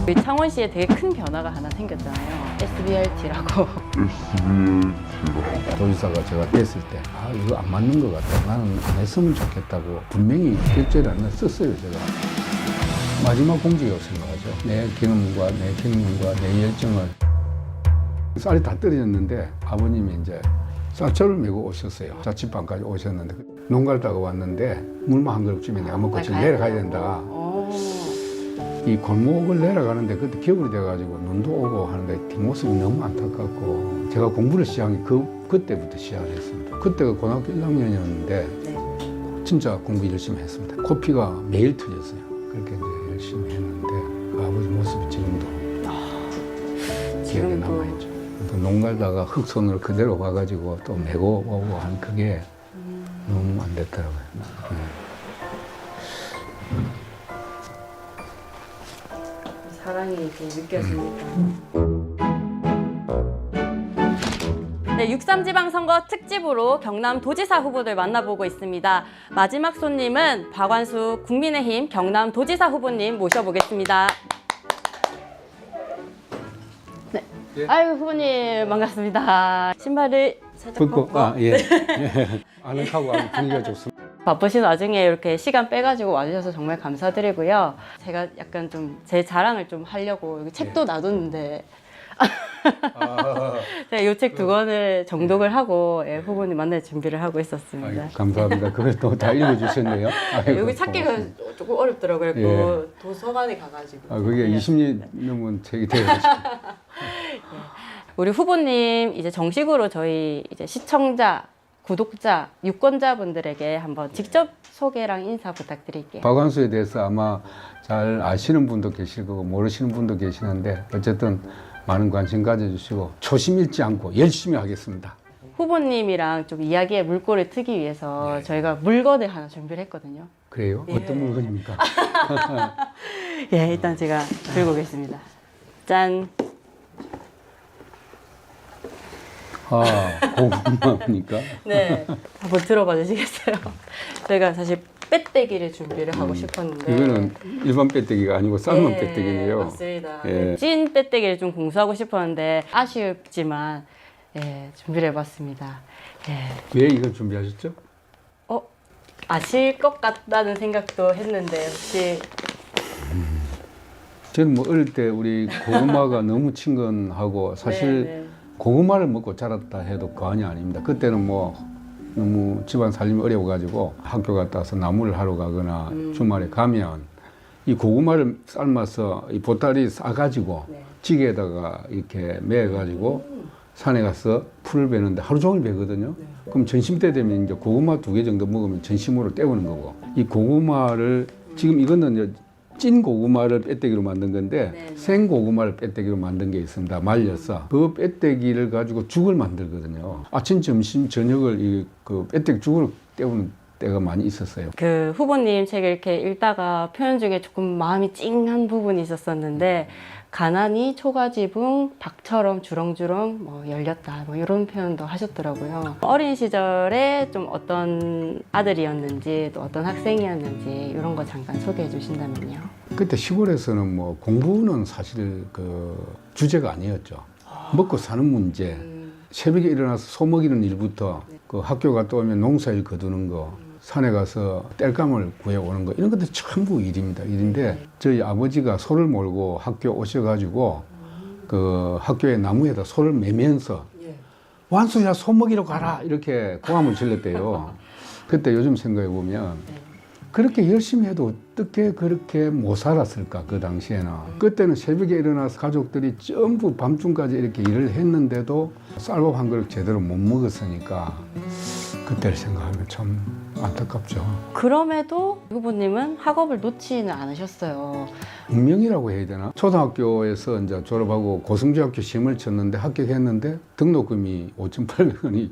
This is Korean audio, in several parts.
우리 창원시에 되게 큰 변화가 하나 생겼잖아요. SBRT라고. 도지사가 제가 됐을 때 이거 안 맞는 것 같다. 나는 안 했으면 좋겠다고 분명히 결재를 안 썼어요. 제가. 마지막 공직이라고 생각하죠. 내 경험과 내 경륜과 내 열정을. 쌀이 다 떨어졌는데 아버님이 이제 쌀초를 메고 오셨어요. 자취방까지 오셨는데 농가다가 왔는데 물만 한 그릇쯤에 내가 먹고 지금 내려가야 된다. 이 골목을 내려가는데 그때 겨울이 돼가지고 눈도 오고 하는데 뒷모습이 너무 안타깝고 제가 공부를 시작한 게 그때부터 시작을 했습니다. 그때가 고등학교 1학년이었는데 진짜 공부 열심히 했습니다. 코피가 매일 틀렸어요. 그렇게 이제 열심히 했는데 아버지 모습이 지금도 기억에 남아있죠. 또 농가다가 흙손으로 그대로 와가지고 또 메고 오고 한 그게 너무 안 됐더라고요. 사랑이 이렇게 느껴집니다. 네, 6.3 지방선거 특집으로 경남도지사 후보들 만나보고 있습니다. 마지막 손님은 박완수 국민의힘 경남도지사 후보님 모셔보겠습니다. 네. 예. 아유, 후보님 반갑습니다. 신발을 살짝 벗고. 예. 아늑하고 분위기가 좋습니다. 바쁘신 와중에 이렇게 시간 빼가지고 와주셔서 정말 감사드리고요. 제가 약간 좀 제 자랑을 좀 하려고 여기 책도 놔뒀는데 제가 이 책 두 권을 정독을 하고 후보님 만날 준비를 하고 있었습니다. 감사합니다. 그걸 또 다 읽어주셨네요. 여기 찾기가 조금 어렵더라고요. 그 도서관에 가가지고. 그게 20년 넘은 책이 되어가지고. 우리 후보님 이제 정식으로 저희 이제 시청자, 구독자, 유권자분들에게 한번 직접 소개랑 인사 부탁드릴게요. 박완수에 대해서 아마 잘 아시는 분도 계실 거고 모르시는 분도 계시는데 어쨌든 많은 관심 가져주시고 초심 잃지 않고 열심히 하겠습니다. 후보님이랑 좀 이야기의 물꼬를 트기 위해서 저희가 물건을 하나 준비를 했거든요. 그래요? 어떤 물건입니까? 예, 일단 제가 들고 오겠습니다. 짠! 고구마입니까? 네, 한번 들어봐 주시겠어요? 저희가 사실 빼떼기를 준비를 하고 싶었는데 이거는 일반 빼떼기가 아니고 삶은 네, 빼떼기네요. 맞습니다. 예. 찐 빼떼기를 좀 공수하고 싶었는데 아쉽지만 준비를 해봤습니다. 왜 이걸 준비하셨죠? 아실 것 같다는 생각도 했는데 혹시 저는 뭐 어릴 때 우리 고구마가 너무 친근하고 사실 네. 고구마를 먹고 자랐다 해도 과언이 아닙니다. 그때는 뭐 너무 집안 살림이 어려워가지고 학교 갔다 와서 나무를 하러 가거나 주말에 가면 이 고구마를 삶아서 이 보따리 싸가지고 찌개에다가 이렇게 매가지고 산에 가서 풀을 베는데 하루 종일 베거든요. 그럼 점심 때 되면 이제 고구마 2개 정도 먹으면 점심으로 때우는 거고 이 고구마를 지금 이거는 이제 찐 고구마를 빼떼기로 만든 건데 생 고구마를 빼떼기로 만든 게 있습니다. 말려서 그 빼떼기를 가지고 죽을 만들거든요. 아침, 점심, 저녁을 그 빼떼기 죽을 때우는 때가 많이 있었어요. 그 후보님 책 이렇게 읽다가 표현 중에 조금 마음이 찡한 부분이 있었었는데 가난이 초가지붕 박처럼 주렁주렁 뭐 열렸다 뭐 이런 표현도 하셨더라고요. 어린 시절에 좀 어떤 아들이었는지 또 어떤 학생이었는지 이런 거 잠깐 소개해 주신다면요. 그때 시골에서는 뭐 공부는 사실 그 주제가 아니었죠. 먹고 사는 문제, 새벽에 일어나서 소 먹이는 일부터 그 학교 갔다 오면 농사일 거두는 거, 산에 가서 땔감을 구해오는 거 이런 것들이 전부 일입니다. 일인데 저희 아버지가 소를 몰고 학교 오셔가지고 그 학교의 나무에다 소를 매면서 완수야 소 먹이러 가라 이렇게 고함을 질렀대요. 그때 요즘 생각해 보면 그렇게 열심히 해도 어떻게 그렇게 못 살았을까 그 당시에는. 그때는 새벽에 일어나서 가족들이 전부 밤중까지 이렇게 일을 했는데도 쌀밥 한 그릇 제대로 못 먹었으니까 그때를 생각하면 참 안타깝죠. 그럼에도 후보님은 학업을 놓지는 않으셨어요. 운명이라고 해야 되나? 초등학교에서 이제 졸업하고 고성중학교 시험을 쳤는데 합격했는데 등록금이 5,800원이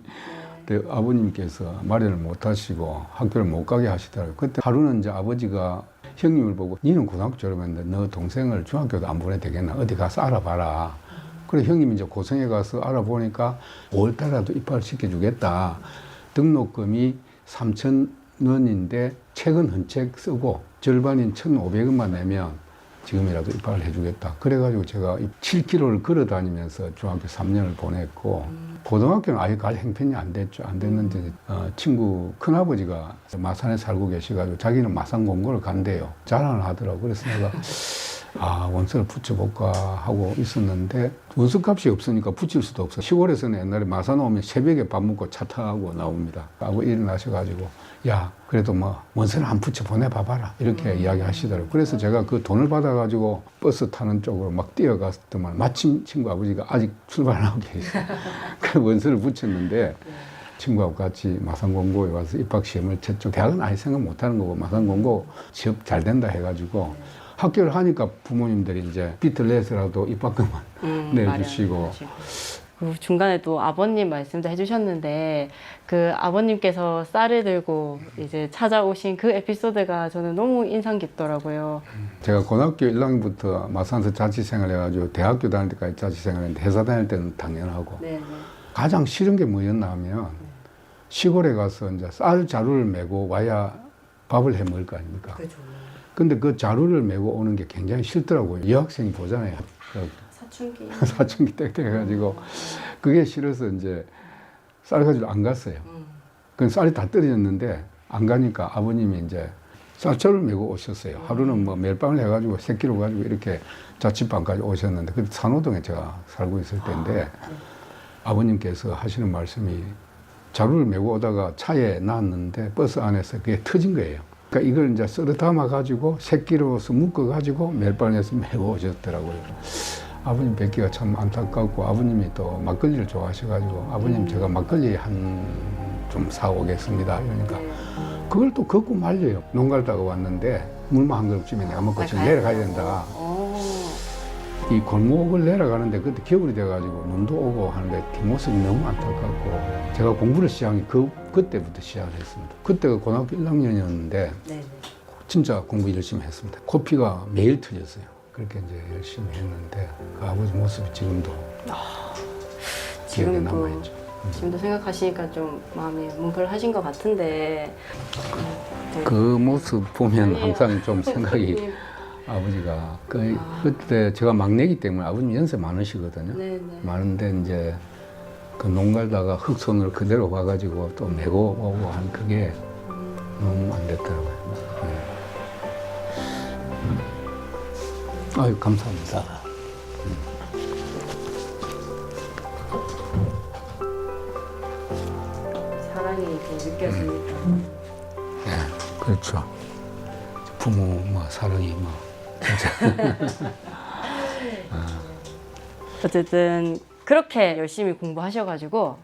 아버님께서 마련을 못 하시고 학교를 못 가게 하시더라고요. 그때 하루는 이제 아버지가 형님을 보고 니는 고등학교 졸업했는데 너 동생을 중학교도 안 보내도 되겠나? 어디 가서 알아봐라. 그래 형님이 이제 고성에 가서 알아보니까 5월달에도 입학을 시켜주겠다. 등록금이 3,000원인데 책은 헌책 쓰고 절반인 1,500원만 내면 지금이라도 입학을 해주겠다. 그래가지고 제가 7km를 걸어 다니면서 중학교 3년을 보냈고, 고등학교는 아예 갈 형편이 안 됐죠. 안 됐는데, 친구 큰아버지가 마산에 살고 계셔가지고 자기는 마산 공고를 간대요. 자랑을 하더라고. 그래서 내가, 원서를 붙여볼까 하고 있었는데, 원서값이 없으니까 붙일 수도 없어. 시골에서는 옛날에 마산 오면 새벽에 밥 먹고 차 타고 나옵니다. 하고 일어나셔가지고, 야, 그래도 뭐, 원서를 한 붙여 보내봐봐라. 이렇게 이야기 하시더라고요. 그래서 제가 그 돈을 받아가지고 버스 타는 쪽으로 막 뛰어갔더만, 마침 친구 아버지가 아직 출발 안 하고 계세요. 그 원서를 붙였는데, 친구하고 같이 마산공고에 와서 입학시험을 쳤죠. 대학은 아예 생각 못 하는 거고, 마산공고 취업 잘 된다 해가지고, 학교를 하니까 부모님들이 이제 빚을 내서라도 입학금만 내주시고. 그 중간에 또 아버님 말씀도 해주셨는데 그 아버님께서 쌀을 들고 이제 찾아오신 그 에피소드가 저는 너무 인상 깊더라고요. 제가 고등학교 1학년부터 마산에서 자취생활 해가지고 대학교 다닐 때까지 자취생활 했는데 회사 다닐 때는 당연하고 가장 싫은 게 뭐였나 하면 시골에 가서 이제 쌀 자루를 메고 와야 밥을 해 먹을 거 아닙니까? 그죠. 근데 그 자루를 메고 오는 게 굉장히 싫더라고요. 여학생이 보잖아요. 사춘기. 사춘기 땡땡해가지고 그게 싫어서 이제 쌀 가지고 안 갔어요. 그 쌀이 다 떨어졌는데 안 가니까 아버님이 이제 쌀자루를 메고 오셨어요. 하루는 뭐 멜빵을 해가지고 새끼로 가지고 이렇게 자취방까지 오셨는데 그때 산호동에 제가 살고 있을 때인데 아버님께서 하시는 말씀이 자루를 메고 오다가 차에 놨는데 버스 안에서 그게 터진 거예요. 그러니까 이걸 이제 썰어 담아가지고 새끼로서 묶어가지고 멜빵에서 메고 오셨더라고요. 아버님 뵙기가 참 안타깝고 아버님이 또 막걸리를 좋아하셔가지고 아버님 제가 막걸리 좀 사오겠습니다. 이러니까 그걸 또 걷고 말려요. 농 갈다가 왔는데 물만 한 그릇쯤에 내가 먹고 지금 내려가야 된다. 이 골목을 내려가는데 그때 겨울이 돼가지고 눈도 오고 하는데 뒷모습이 너무 안타깝고 제가 공부를 시작한 게 그때부터 시작을 했습니다. 그때가 고등학교 1학년이었는데 진짜 공부 열심히 했습니다. 코피가 매일 틀렸어요. 그렇게 이제 열심히 했는데 그 아버지 모습이 지금도 기억에 남아있죠. 지금도 생각하시니까 좀 마음이 뭉클하신 것 같은데 그 모습 보면 항상 좀 생각이 아버지가 그때 제가 막내기 때문에 아버님 연세 많으시거든요. 많은데 이제 그 농 갈다가 흙손으로 그대로 와가지고 또 메고 오고 한 그게 너무 안 됐더라고요. 아유, 감사합니다. 사랑이 이렇게 느껴집니다. 네, 그렇죠. 부모 뭐 사랑이 뭐 진짜. 어쨌든 그렇게 열심히 공부하셔가지고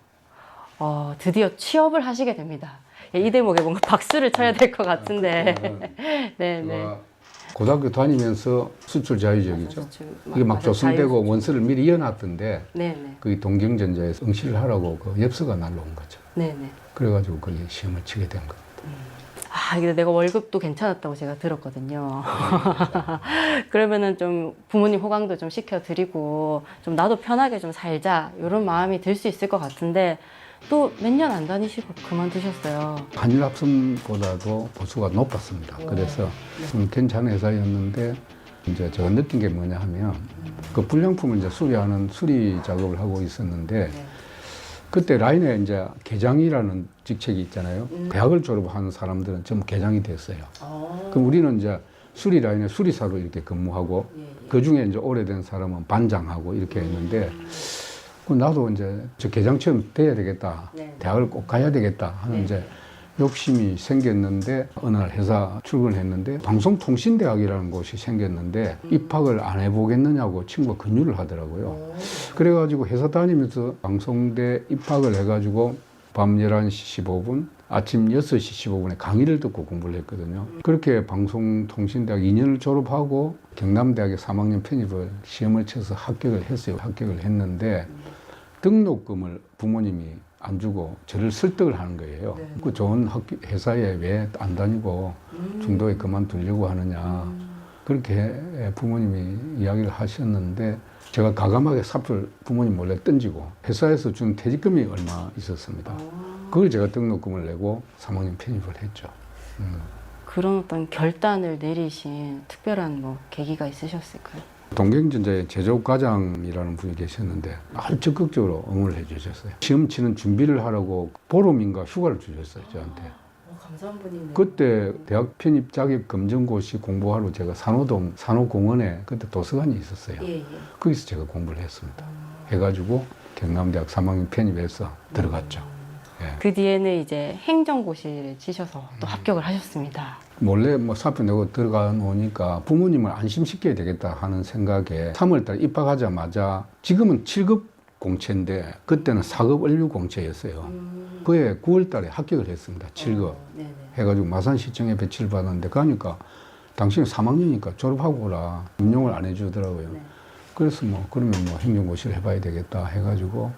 드디어 취업을 하시게 됩니다. 이 대목에 뭔가 박수를 쳐야 될 것 같은데. 네네. 고등학교 다니면서 수출 자유적이죠. 이게 막 조성되고 원서를 미리 이어놨던데 그게 동경전자에서 응시를 하라고 그 엽서가 날라온 거죠. 그래가지고 거기 시험을 치게 된 겁니다. 이게 내가 월급도 괜찮았다고 제가 들었거든요. 그러면은 좀 부모님 호강도 좀 시켜드리고 좀 나도 편하게 좀 살자 이런 마음이 들 수 있을 것 같은데 또 몇 년 안 다니시고 그만두셨어요. 한일합성보다도 보수가 높았습니다. 그래서 좀 괜찮은 회사였는데 이제 제가 느낀 게 뭐냐 하면 그 불량품을 이제 수리하는 수리 작업을 하고 있었는데 그때 라인에 이제 계장이라는 직책이 있잖아요. 대학을 졸업한 사람들은 전부 계장이 됐어요. 그럼 우리는 이제 수리 라인에 수리사로 이렇게 근무하고 그 중에 이제 오래된 사람은 반장하고 이렇게 했는데 나도 이제 저 계장처럼 돼야 되겠다. 대학을 꼭 가야 되겠다 하는 이제 욕심이 생겼는데 어느 날 회사 출근했는데 방송통신대학이라는 곳이 생겼는데 입학을 안 해보겠느냐고 친구가 권유를 하더라고요. 그래가지고 회사 다니면서 방송대 입학을 해가지고 밤 11시 15분, 아침 6시 15분에 강의를 듣고 공부를 했거든요. 그렇게 방송통신대학 2년을 졸업하고 경남대학에 3학년 편입을 시험을 쳐서 합격을 했어요. 합격을 했는데 등록금을 부모님이 안 주고 저를 설득을 하는 거예요. 그 좋은 회사에 왜 안 다니고 중도에 그만두려고 하느냐. 그렇게 부모님이 이야기를 하셨는데 제가 과감하게 삽을 부모님 몰래 던지고 회사에서 준 퇴직금이 얼마 있었습니다. 그걸 제가 등록금을 내고 3학년 편입을 했죠. 그런 어떤 결단을 내리신 특별한 뭐 계기가 있으셨을까요? 동경전자의 제조과장이라는 분이 계셨는데 아주 적극적으로 응원을 해주셨어요. 시험 치는 준비를 하라고 보름인가 휴가를 주셨어요, 저한테. 감사한 분이네요. 그때 대학 편입 자격 검정고시 공부하러 제가 산호동 산호공원에 그때 도서관이 있었어요. 예, 예. 거기서 제가 공부를 했습니다. 해가지고 경남대학 3학년 편입해서 들어갔죠. 예. 그 뒤에는 이제 행정고시를 치셔서 또 합격을 하셨습니다. 몰래 뭐 사표 내고 들어가 놓으니까 부모님을 안심시켜야 되겠다 하는 생각에 3월달 입학하자마자 지금은 7급 공채인데 그때는 4급 원료 공채였어요. 그해 9월달에 합격을 했습니다. 7급 네네. 해가지고 마산시청에 배치를 받았는데 가니까 당신은 3학년이니까 졸업하고 오라 임용을 안 해주더라고요. 네. 그래서 뭐 그러면 뭐 행정고시를 해봐야 되겠다 해가지고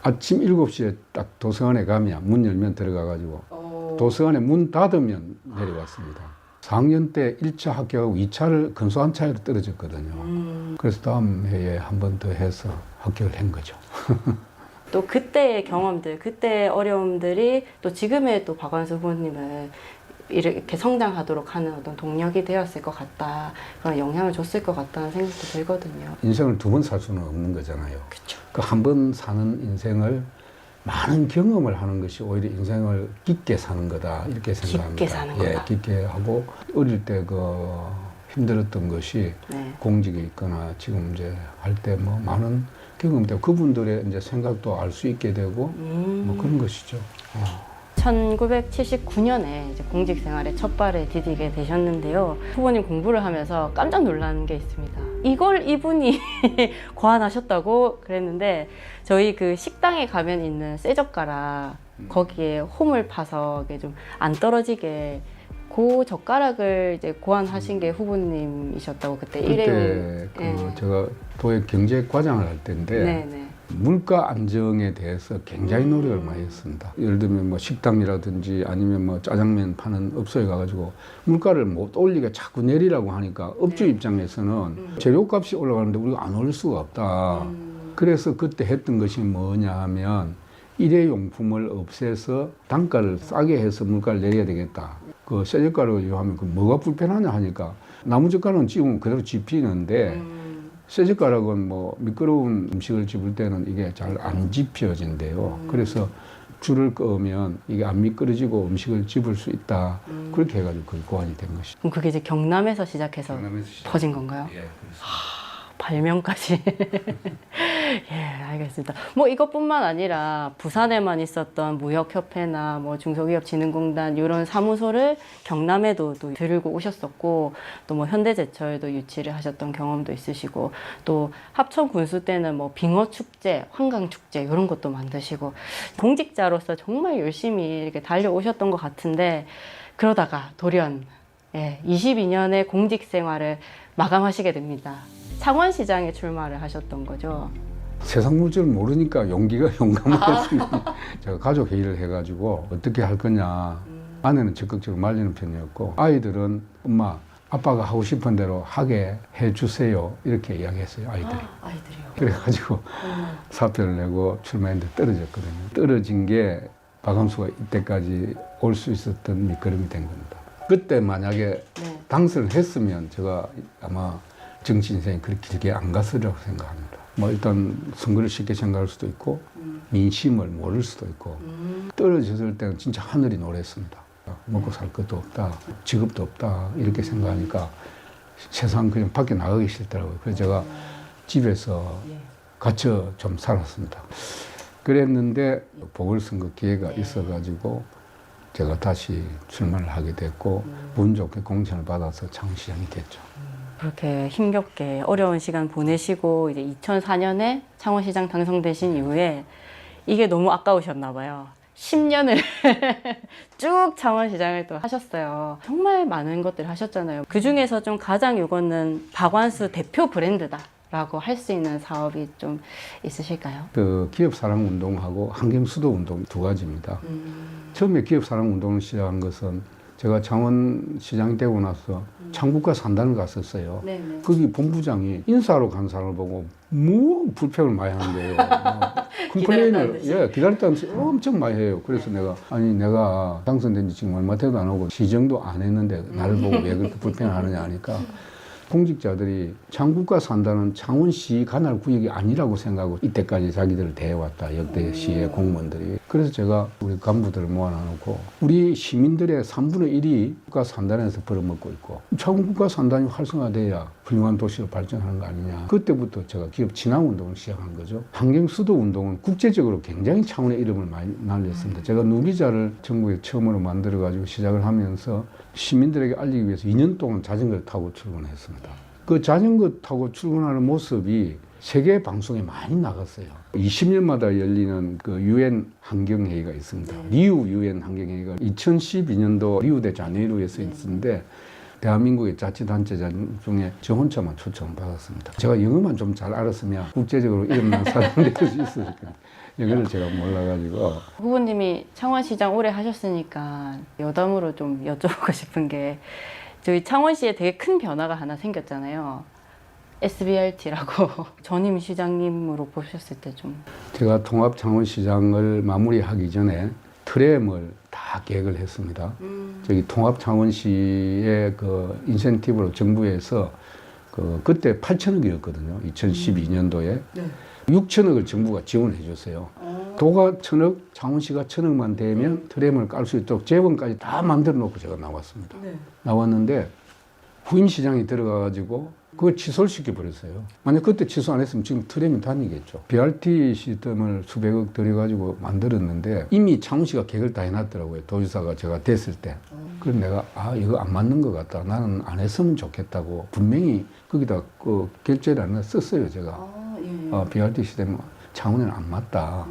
아침 7시에 딱 도서관에 가면 문 열면 들어가가지고 도서관에 문 닫으면 내려왔습니다. 4학년 때 1차 합격하고 2차를 근소한 차이로 떨어졌거든요. 그래서 다음 해에 한 번 더 해서 합격을 한 거죠. 또 그때의 경험들, 그때의 어려움들이 또 지금의 또 박완수 후보님을 이렇게 성장하도록 하는 어떤 동력이 되었을 것 같다. 그런 영향을 줬을 것 같다는 생각도 들거든요. 인생을 두 번 살 수는 없는 거잖아요. 그렇죠. 그 한 번 사는 인생을 많은 경험을 하는 것이 오히려 인생을 깊게 사는 거다 이렇게 생각합니다. 깊게 사는 거다. 깊게 하고 어릴 때 그 힘들었던 것이 네. 공직에 있거나 지금 이제 할 때 뭐 많은 경험되고 그분들의 이제 생각도 알 수 있게 되고 뭐 그런 것이죠. 1979년에 이제 공직 생활에 첫 발을 디디게 되셨는데요. 후보님 공부를 하면서 깜짝 놀란 게 있습니다. 이걸 이분이 고안하셨다고 그랬는데 저희 그 식당에 가면 있는 쇠젓가락 거기에 홈을 파서 이게 좀 안 떨어지게 그 젓가락을 이제 고안하신 게 후보님이셨다고 그때 그때 그 네. 제가 도의 경제과장을 할 때인데 네네. 물가 안정에 대해서 굉장히 노력을 많이 했습니다. 예를 들면 뭐 식당이라든지 아니면 뭐 짜장면 파는 업소에 가가지고 물가를 못 올리게 자꾸 내리라고 하니까 업주 네. 입장에서는 재료값이 올라가는데 우리가 안 올릴 수가 없다. 그래서 그때 했던 것이 뭐냐 하면 일회용품을 없애서 단가를 싸게 해서 물가를 내려야 되겠다. 그 쇠젓가락을 하면 그 뭐가 불편하냐 하니까 나무젓가락은 찝으면 그대로 집히는데 쇠젓가락은 뭐 미끄러운 음식을 집을 때는 이게 잘 안 집혀진대요. 그래서 줄을 끄면 이게 안 미끄러지고 음식을 집을 수 있다. 그렇게 해가지고 그게 고안이 된 것이죠. 그럼 그게 이제 경남에서 시작해서 퍼진 건가요? 예, 발명까지. 예, 알겠습니다. 뭐 이것뿐만 아니라 부산에만 있었던 무역협회나 뭐 중소기업진흥공단 이런 사무소를 경남에도 또 들고 오셨었고 또 뭐 현대제철도 유치를 하셨던 경험도 있으시고 또 합천 군수 때는 뭐 빙어축제, 환강축제 이런 것도 만드시고 공직자로서 정말 열심히 이렇게 달려오셨던 것 같은데 그러다가 돌연 22년의 공직 생활을 마감하시게 됩니다. 창원시장에 출마를 하셨던 거죠. 세상 물질을 모르니까 용기가 용감하겠습니다. 제가 가족 회의를 해가지고 어떻게 할 거냐. 아내는 적극적으로 말리는 편이었고 아이들은 엄마 아빠가 하고 싶은 대로 하게 해주세요 이렇게 이야기했어요. 아이들이. 아이들이요. 그래가지고 사표를 내고 출마했는데 떨어졌거든요. 떨어진 게 박원수가 이때까지 올 수 있었던 밑거름이 된 겁니다. 그때 만약에 네. 당선을 했으면 제가 아마 정치 인생이 그렇게 길게 안 갔으리라고 생각합니다. 뭐 일단 선거를 쉽게 생각할 수도 있고 민심을 모를 수도 있고 떨어졌을 때는 진짜 하늘이 노랬습니다. 먹고 살 것도 없다, 직업도 없다 이렇게 생각하니까 세상 그냥 밖에 나가기 싫더라고요. 그래서 제가 집에서 갇혀 좀 살았습니다. 그랬는데 보궐선거 기회가 있어가지고 제가 다시 출마를 하게 됐고 운 좋게 공천을 받아서 창원시장이 됐죠. 그렇게 힘겹게 어려운 시간 보내시고 이제 2004년에 창원시장 당선되신 이후에 이게 너무 아까우셨나 봐요. 10년을 쭉 창원시장을 또 하셨어요. 정말 많은 것들을 하셨잖아요. 그 중에서 좀 가장 이거는 박완수 대표 브랜드다 라고 할 수 있는 사업이 좀 있으실까요? 그 기업사랑운동하고 환경수도운동 두 가지입니다. 처음에 기업사랑운동을 시작한 것은 제가 창원시장이 되고 나서 창국가 산단을 갔었어요. 네네. 거기 본부장이 인사하러 간 사람을 보고 뭐 불평을 많이 하는 거예요. 컴플레인을 기다렸다면서 엄청 많이 해요. 그래서 내가 당선된 지 지금 얼마 돼도 안 하고 시정도 안 했는데 나를 보고 왜 그렇게 불평을 하느냐 하니까 공직자들이 창국가 산다는 창원시 관할 구역이 아니라고 생각하고 이때까지 자기들을 대해왔다. 역대 시의 공무원들이. 그래서 제가 우리 간부들을 모아놓고 우리 시민들의 3분의 1이 국가 산단에서 벌어먹고 있고 창국가 산단이 활성화돼야 훌륭한 도시로 발전하는 거 아니냐. 그때부터 제가 기업 진앙운동을 시작한 거죠. 환경수도 운동은 국제적으로 굉장히 창원의 이름을 많이 날렸습니다. 제가 누비자를 전국에 처음으로 만들어가지고 시작을 하면서 시민들에게 알리기 위해서 2년 동안 자전거를 타고 출근했습니다. 그 자전거 타고 출근하는 모습이 세계 방송에 많이 나갔어요. 20년마다 열리는 그 유엔 환경회의가 있습니다. 리우 유엔 환경회의가 2012년도 리우데자네이루에서 있었는데 대한민국의 자치단체 중에 저 혼자만 초청을 받았습니다. 제가 영어만 좀 잘 알았으면 국제적으로 이름난 사람이 될 수 있었을 거예요. 영어를 제가 몰라가지고. 후보님이 창원시장 오래 하셨으니까 여담으로 좀 여쭤보고 싶은 게 저희 창원시에 되게 큰 변화가 하나 생겼잖아요. SBRT라고 전임 시장님으로 보셨을 때 좀. 제가 통합창원시장을 마무리하기 전에 트램을 다 계획을 했습니다. 저기 통합창원시의 그 인센티브로 정부에서 그때 8천억이었거든요. 2012년도에. 네. 6천억을 정부가 지원해 줬어요. 도가 1,000억, 창원시가 1,000억만 되면 트램을 깔 수 있도록 재원까지 다 만들어 놓고 제가 나왔습니다. 네. 나왔는데 후임 시장이 들어가가지고 그걸 취소를 시켜버렸어요. 만약 그때 취소 안 했으면 지금 트램이 다니겠죠. BRT 시스템을 수백억 들여가지고 만들었는데 이미 창원시가 계획을 다 해놨더라고요. 도지사가 제가 됐을 때. 그래서 내가 이거 안 맞는 것 같다. 나는 안 했으면 좋겠다고 분명히 거기다 그 결제를 썼어요. 제가. BRT 시스템은 창원에는 안 맞다.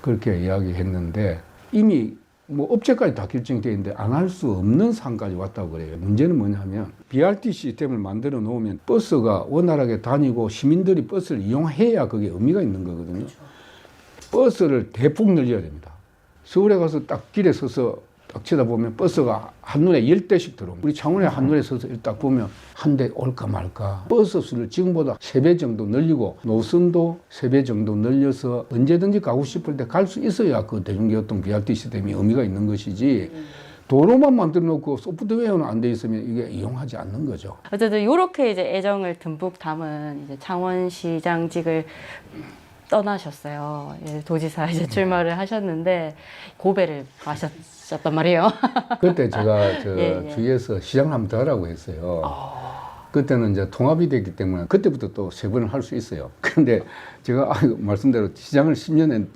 그렇게 이야기했는데 이미 뭐 업체까지 다 결정되어 있는데 안 할 수 없는 상까지 왔다고 그래요. 문제는 뭐냐면 BRT 시스템을 만들어 놓으면 버스가 원활하게 다니고 시민들이 버스를 이용해야 그게 의미가 있는 거거든요. 그렇죠. 버스를 대폭 늘려야 됩니다. 서울에 가서 딱 길에 서서 딱 쳐다보면 버스가 한눈에 10대씩 들어옵니다. 우리 창원에 한눈에 서서 딱 보면 한 대 올까 말까. 버스 수를 지금보다 3배 정도 늘리고 노선도 3배 정도 늘려서 언제든지 가고 싶을 때 갈 수 있어야 그 대중교통 BRT 시스템이 의미가 있는 것이지 도로만 만들어 놓고 소프트웨어는 안 돼 있으면 이게 이용하지 않는 거죠. 어쨌든 이렇게 이제 애정을 듬뿍 담은 이제 창원시장직을 떠나셨어요. 도지사 이제 출마를 하셨는데 고배를 마셨단 말이에요. 그때 제가 예. 주위에서 시장을 한번 더 하라고 했어요. 그때는 이제 통합이 됐기 때문에 그때부터 또 3번을 할 수 있어요. 근데 제가 말씀대로 시장을 10년에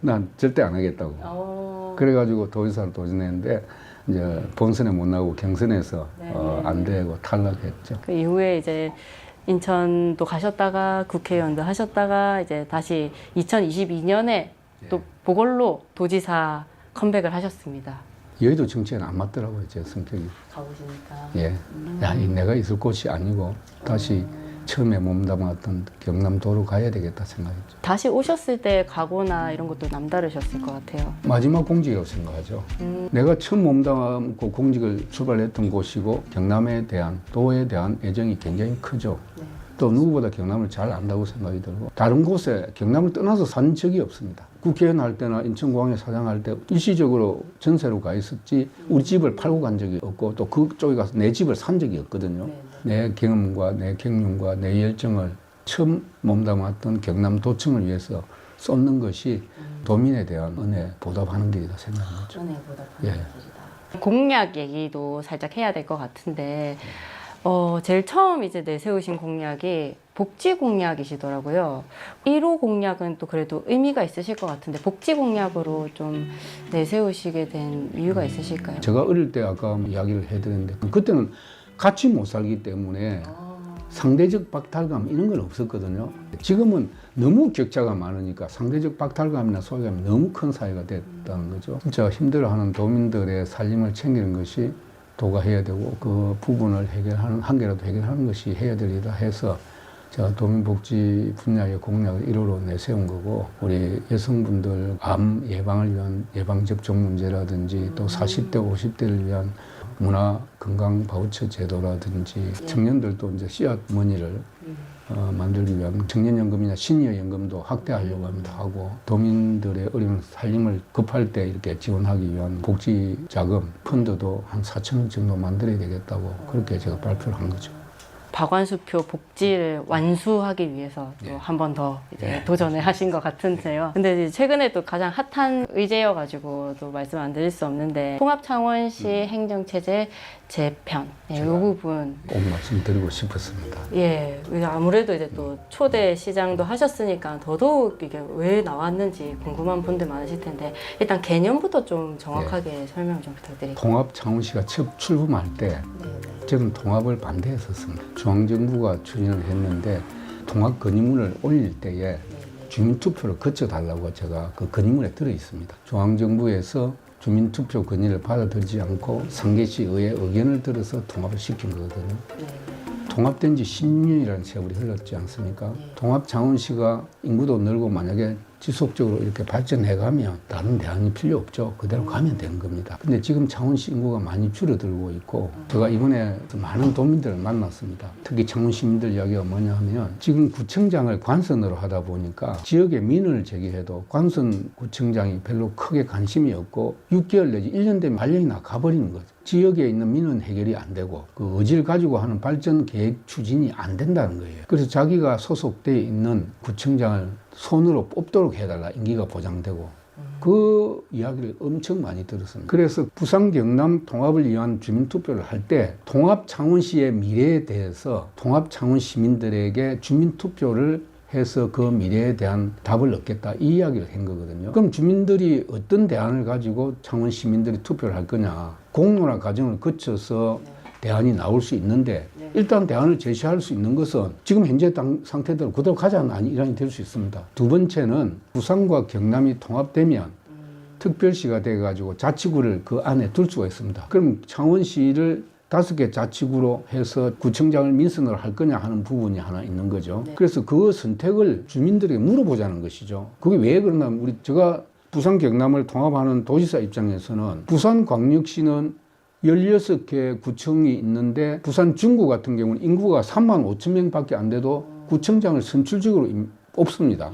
난 절대 안 하겠다고. 그래가지고 도지사를 도전했는데 이제 본선에 못 나오고 경선에서 안 되고 탈락했죠. 그 이후에 이제 인천도 가셨다가 국회의원도 하셨다가 이제 다시 2022년에 또 보궐로 도지사 컴백을 하셨습니다. 여의도 정치에는 안 맞더라고요, 제 성격이. 가보시니까. 예. 야, 내가 있을 곳이 아니고 다시 처음에 몸담았던 경남도로 가야 되겠다 생각했죠. 다시 오셨을 때 각오나 이런 것도 남다르셨을 것 같아요. 마지막 공직이라고 생각하죠. 내가 처음 몸담고 공직을 출발했던 곳이고 경남에 대한 도에 대한 애정이 굉장히 크죠. 네. 또 누구보다 경남을 잘 안다고 생각이 들고 다른 곳에 경남을 떠나서 산 적이 없습니다. 국회의원 할 때나 인천공항에 사장할 때 일시적으로 전세로 가 있었지 우리 집을 팔고 간 적이 없고 또 그쪽에 가서 내 집을 산 적이 없거든요. 내 경험과 내 경륜과 내 열정을 처음 몸담았던 경남도청을 위해서 쏟는 것이 도민에 대한 은혜 보답하는 길이다 생각합니다. 은혜 보답하는 길이다. 공약 얘기도 살짝 해야 될 것 같은데 제일 처음 이제 내세우신 공약이 복지 공약이시더라고요. 1호 공약은 또 그래도 의미가 있으실 것 같은데 복지 공약으로 좀 내세우시게 된 이유가 있으실까요? 제가 어릴 때 아까 이야기를 해드렸는데 그때는 같이 못 살기 때문에 상대적 박탈감 이런 건 없었거든요. 지금은 너무 격차가 많으니까 상대적 박탈감이나 소외감이 너무 큰 사회가 됐다는 거죠. 진짜 힘들어하는 도민들의 살림을 챙기는 것이 도가 해야 되고 그 부분을 해결하는 한 개라도 해결하는 것이 해야 될 일이다 해서 제가 도민복지 분야의 공약을 1호로 내세운 거고, 우리 여성분들 암 예방을 위한 예방접종 문제라든지 또 40대, 50대를 위한 문화 건강 바우처 제도라든지 청년들도 이제 씨앗 머니를 만들기 위한 청년연금이나 시니어연금도 확대하려고 합니다. 하고 도민들의 어려운 살림을 급할 때 이렇게 지원하기 위한 복지 자금 펀드도 한 4천억 정도 만들어야 되겠다고 그렇게 제가 발표를 한 거죠. 박완수표 복지를 완수하기 위해서 또 한 번 더 도전을 하신 것 같은데요. 근데 이제 최근에 또 가장 핫한 의제여가지고 또 말씀 안 드릴 수 없는데 통합창원시 행정체제 재편 이 부분 꼭 말씀드리고 싶었습니다. 예, 아무래도 이제 또 초대 시장도 하셨으니까 더더욱 이게 왜 나왔는지 궁금한 분들 많으실 텐데 일단 개념부터 좀 정확하게 설명 좀 부탁드릴게요. 통합창원시가 첫 출범할 때 저는 통합을 반대했었습니다. 중앙정부가 추진을 했는데 통합 건의문을 올릴 때에 주민투표를 거쳐달라고 제가 그 건의문에 들어 있습니다. 중앙정부에서 주민투표 건의를 받아들이지 않고 상계시 의회 의견을 들어서 통합을 시킨 거거든요. 통합된 지 10년이라는 세월이 흘렀지 않습니까? 통합창원시가 인구도 늘고 만약에 지속적으로 이렇게 발전해가면 다른 대안이 필요 없죠. 그대로 가면 되는 겁니다. 근데 지금 창원시 인구가 많이 줄어들고 있고 제가 이번에 많은 도민들을 만났습니다. 특히 창원 시민들 이야기가 뭐냐 하면 지금 구청장을 관선으로 하다 보니까 지역에 민원을 제기해도 관선 구청장이 별로 크게 관심이 없고 6개월 내지 1년 되면 발령이 나 가버리는 거죠. 지역에 있는 민원 해결이 안 되고 그 의지를 가지고 하는 발전 계획 추진이 안 된다는 거예요. 그래서 자기가 소속돼 있는 구청장을 손으로 뽑도록 해달라. 임기가 보장되고. 그 이야기를 엄청 많이 들었습니다. 그래서 부산 경남 통합을 위한 주민투표를 할 때 통합창원시의 미래에 대해서 통합창원 시민들에게 주민투표를 해서 그 미래에 대한 답을 얻겠다 이 이야기를 한 거거든요. 그럼 주민들이 어떤 대안을 가지고 창원 시민들이 투표를 할 거냐. 공론화 과정을 거쳐서 대안이 나올 수 있는데 일단 대안을 제시할 수 있는 것은 지금 현재 상태대로 그대로 가자는 일환이 될 수 있습니다. 두 번째는 부산과 경남이 통합되면 특별시가 돼가지고 자치구를 그 안에 둘 수가 있습니다. 그럼 창원시를 5개 자치구로 해서 구청장을 민선으로 할 거냐 하는 부분이 하나 있는 거죠. 그래서 그 선택을 주민들에게 물어보자는 것이죠. 그게 왜 그러냐면 제가 부산 경남을 통합하는 도지사 입장에서는 부산광역시는 16개 구청이 있는데 부산 중구 같은 경우는 인구가 3만 5천 명밖에 안 돼도 구청장을 선출직으로 뽑습니다.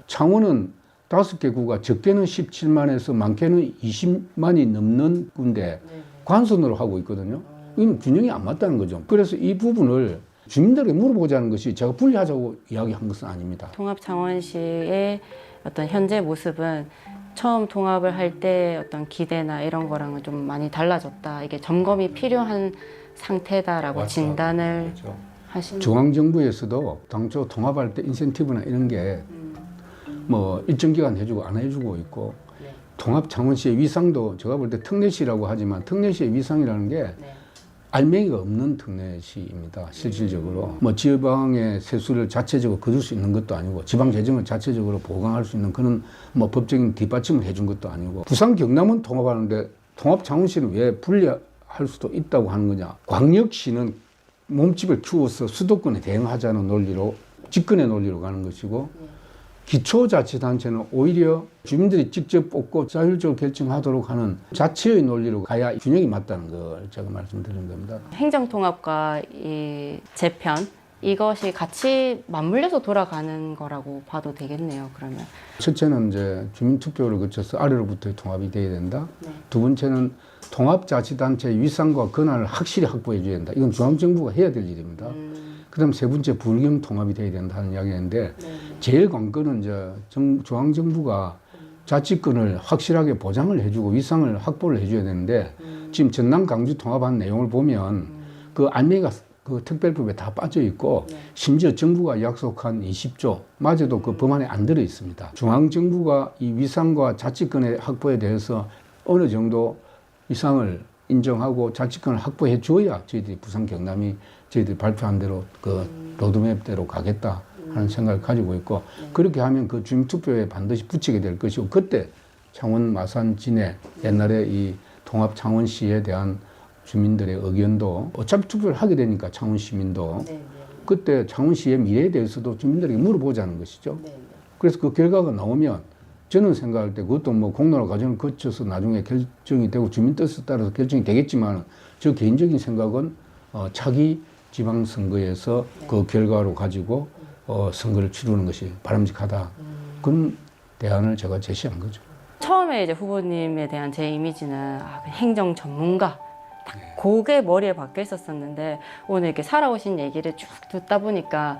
창원은 5개 구가 적게는 17만에서 많게는 20만이 넘는 군데 관선으로 하고 있거든요. 이건 균형이 안 맞다는 거죠. 그래서 이 부분을 주민들에게 물어보자는 것이 제가 분리하자고 이야기한 것은 아닙니다. 통합창원시의 어떤 현재 모습은 처음 통합을 할 때 어떤 기대나 이런 거랑은 좀 많이 달라졌다. 이게 점검이 필요한 상태다라고 맞죠. 진단을 그렇죠. 하신. 중앙정부에서도 당초 통합할 때 인센티브나 이런 게 뭐 일정 기간 해주고 안 해주고 있고 통합 창원시의 위상도 제가 볼 때 특례시라고 하지만 특례시의 위상이라는 게 알맹이가 없는 특례시입니다. 실질적으로 뭐 지방의 세수를 자체적으로 거둘 수 있는 것도 아니고 지방 재정을 자체적으로 보강할 수 있는 그런 뭐 법적인 뒷받침을 해준 것도 아니고 부산 경남은 통합하는데 통합 창원시는 왜 분리할 수도 있다고 하는 거냐. 광역시는 몸집을 키워서 수도권에 대응하자는 논리로 집권의 논리로 가는 것이고 기초자치단체는 오히려 주민들이 직접 뽑고 자율적으로 결정하도록 하는 자체의 논리로 가야 균형이 맞다는 걸 제가 말씀드리는 겁니다. 행정통합과 이 재편 이것이 같이 맞물려서 돌아가는 거라고 봐도 되겠네요. 그러면 첫째는 이제 주민투표를 거쳐서 아래로부터의 통합이 돼야 된다. 두 번째는 통합자치단체의 위상과 권한을 확실히 확보해 줘야 된다. 이건 중앙정부가 해야 될 일입니다. 그다음 세 번째 불경 통합이 돼야 된다는 이야기인데 제일 관건은 이제 중앙정부가 자치권을 확실하게 보장을 해주고 위상을 확보를 해줘야 되는데 지금 전남 강주 통합한 내용을 보면 그 알맹이가 그 특별법에 다 빠져 있고 심지어 정부가 약속한 20조 마저도 그 법안에 안 들어 있습니다. 중앙정부가 이 위상과 자치권의 확보에 대해서 어느 정도 위상을 인정하고 자치권을 확보해 줘야 저희들이 부산 경남이 저희들이 발표한 대로 그 로드맵대로 가겠다 하는 생각을 가지고 있고 그렇게 하면 그 주민투표에 반드시 붙이게 될 것이고 그때 창원 마산 진해 옛날에 이 통합 창원시에 대한 주민들의 의견도 어차피 투표를 하게 되니까 창원 시민도 그때 창원시의 미래에 대해서도 주민들에게 물어보자는 것이죠. 그래서 그 결과가 나오면 저는 생각할 때 그것도 뭐 공론화 과정을 거쳐서 나중에 결정이 되고 주민 뜻에 따라서 결정이 되겠지만 저 개인적인 생각은 차기 지방선거에서 그 결과로 가지고 선거를 치르는 것이 바람직하다. 그런 대안을 제가 제시한 거죠. 처음에 이제 후보님에 대한 제 이미지는 그 행정 전문가 딱 그게 머리에 박혀 있었었는데 오늘 이렇게 살아오신 얘기를 쭉 듣다 보니까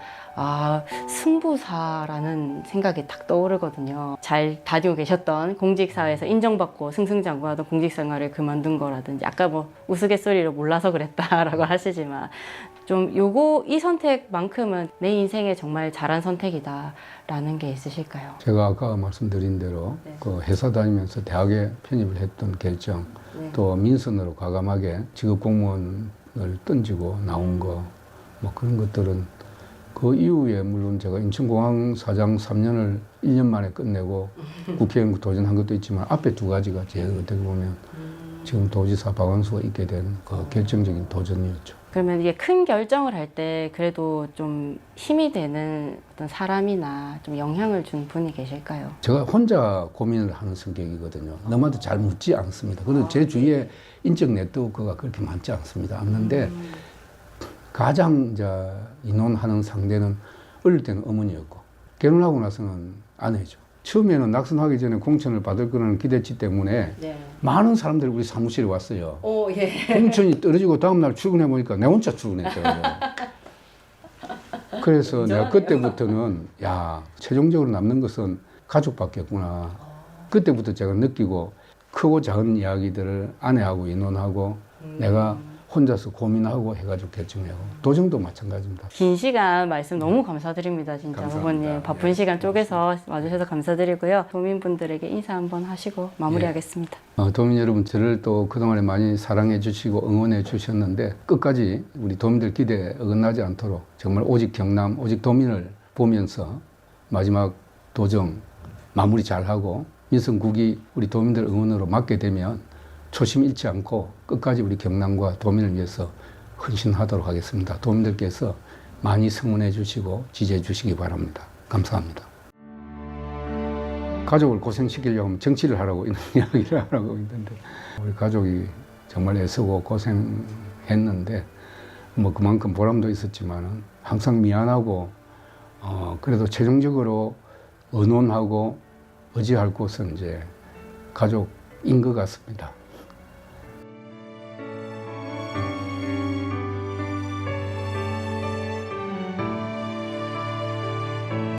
승부사라는 생각이 딱 떠오르거든요. 잘 다니고 계셨던 공직사회에서 인정받고 승승장구하던 공직생활을 그만둔 거라든지 아까 뭐 우스갯소리로 몰라서 그랬다라고 하시지만 좀 이 선택만큼은 내 인생에 정말 잘한 선택이다라는 게 있으실까요? 제가 아까 말씀드린 대로 그 회사 다니면서 대학에 편입을 했던 결정, 또 민선으로 과감하게 직업 공무원을 던지고 나온 거, 뭐 그런 것들은 그 이후에 물론 제가 인천공항 사장 3년을 1년 만에 끝내고 국회의원 도전한 것도 있지만 앞에 두 가지가 제일 어떻게 보면 지금 도지사 박완수가 있게 된 그 결정적인 도전이었죠. 그러면 이게 큰 결정을 할 때 그래도 좀 힘이 되는 어떤 사람이나 좀 영향을 준 분이 계실까요? 제가 혼자 고민을 하는 성격이거든요. 남한테 잘 묻지 않습니다. 그리고 제 주위에 인적 네트워크가 그렇게 많지 않습니다. 없는데 가장 의논하는 상대는 어릴 때는 어머니였고 결혼하고 나서는 아내죠. 처음에는 낙선하기 전에 공천을 받을 거라는 기대치 때문에 많은 사람들이 우리 사무실에 왔어요. 공천이 떨어지고 다음날 출근해 보니까 내 혼자 출근했더라고요. 그래서 내가 그때부터는 최종적으로 남는 것은 가족밖에 없구나. 그때부터 제가 느끼고 크고 작은 이야기들을 아내하고 의논하고 내가 혼자서 고민하고 해가지고 결정하고 도정도 마찬가지입니다. 긴 시간 말씀 너무 감사드립니다. 진짜 감사합니다. 후보님 바쁜 시간 쪼개서 와주셔서 감사드리고요. 도민분들에게 인사 한번 하시고 마무리하겠습니다. 도민 여러분, 저를 또 그동안에 많이 사랑해 주시고 응원해 주셨는데 끝까지 우리 도민들 기대에 어긋나지 않도록 정말 오직 경남, 오직 도민을 보면서 마지막 도정 마무리 잘하고 민선국이 우리 도민들 응원으로 맡게 되면 초심 잃지 않고 끝까지 우리 경남과 도민을 위해서 헌신하도록 하겠습니다. 도민들께서 많이 성원해 주시고 지지해 주시기 바랍니다. 감사합니다. 가족을 고생시키려고 하면 정치를 하라고 이런 이야기를 하라고 있는데 우리 가족이 정말 애쓰고 고생했는데 뭐 그만큼 보람도 있었지만 항상 미안하고 그래도 최종적으로 의논하고 의지할 곳은 이제 가족인 것 같습니다.